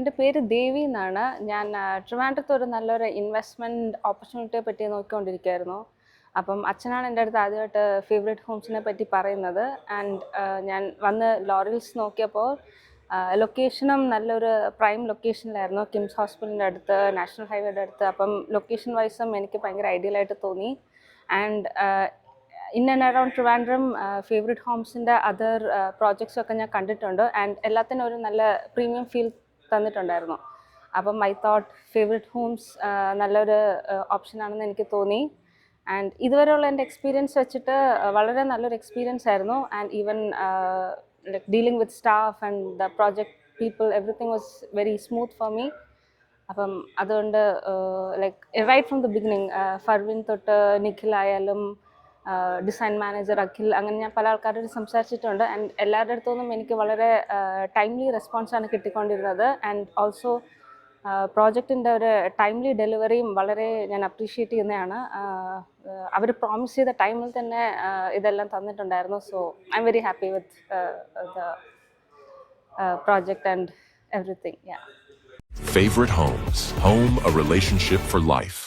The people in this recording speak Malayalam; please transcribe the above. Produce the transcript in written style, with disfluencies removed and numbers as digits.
എൻ്റെ പേര് ദേവി എന്നാണ്. ഞാൻ ട്രിവാൻഡ്രത്ത് ഒരു നല്ലൊരു ഇൻവെസ്റ്റ്മെൻറ്റ് ഓപ്പർച്യൂണിറ്റിയെ പറ്റി നോക്കിക്കൊണ്ടിരിക്കുകയായിരുന്നു. അപ്പം അച്ഛനാണ് എൻ്റെ അടുത്ത് ആദ്യമായിട്ട് ഫേവറേറ്റ് ഹോംസിനെ പറ്റി പറയുന്നത്. ആൻഡ് ഞാൻ വന്ന് ലോറിയൽസ് നോക്കിയപ്പോൾ ലൊക്കേഷനും നല്ലൊരു പ്രൈം ലൊക്കേഷനിലായിരുന്നു, കിംസ് ഹോസ്പിറ്റലിൻ്റെ അടുത്ത്, നാഷണൽ ഹൈവേയുടെ അടുത്ത്. അപ്പം ലൊക്കേഷൻ വൈസും എനിക്ക് ഭയങ്കര ഐഡിയലായിട്ട് തോന്നി. And in and around Trivandrum favourite ഹോംസിൻ്റെ അതർ പ്രോജക്ട്സൊക്കെ ഞാൻ കണ്ടിട്ടുണ്ട്. ആൻഡ് എല്ലാത്തിനും ഒരു നല്ല പ്രീമിയം ഫീൽ തന്നിട്ടുണ്ടായിരുന്നു. അപ്പം ഐ തോട്ട് ഫേവറേറ്റ് ഹോംസ് നല്ലൊരു ഓപ്ഷനാണെന്ന് എനിക്ക് തോന്നി. ആൻഡ് ഇതുവരെയുള്ള എൻ്റെ എക്സ്പീരിയൻസ് വെച്ചിട്ട് വളരെ നല്ലൊരു എക്സ്പീരിയൻസ് ആയിരുന്നു. And even like dealing with staff and the project people, everything was very smooth for me. അപ്പം അതുകൊണ്ട് like right from the beginning Farvin തൊട്ട് നിഖിലായാലും ഡിസൈൻ മാനേജർ അഖിൽ, അങ്ങനെ ഞാൻ പല ആൾക്കാരോട് സംസാരിച്ചിട്ടുണ്ട്. ആൻഡ് എല്ലാവരുടെ അടുത്തുനിന്നും എനിക്ക് വളരെ ടൈംലി റെസ്പോൺസാണ് കിട്ടിക്കൊണ്ടിരുന്നത്. ആൻഡ് ഓൾസോ പ്രോജക്റ്റിൻ്റെ ഒരു ടൈംലി ഡെലിവറിയും വളരെ ഞാൻ അപ്രീഷിയേറ്റ് ചെയ്യുന്നതാണ്. അവർ പ്രോമിസ് ചെയ്ത ടൈമിൽ തന്നെ ഇതെല്ലാം തന്നിട്ടുണ്ടായിരുന്നു. So I am very happy with the project and everything. Favorite Homes. Home, a relationship for life.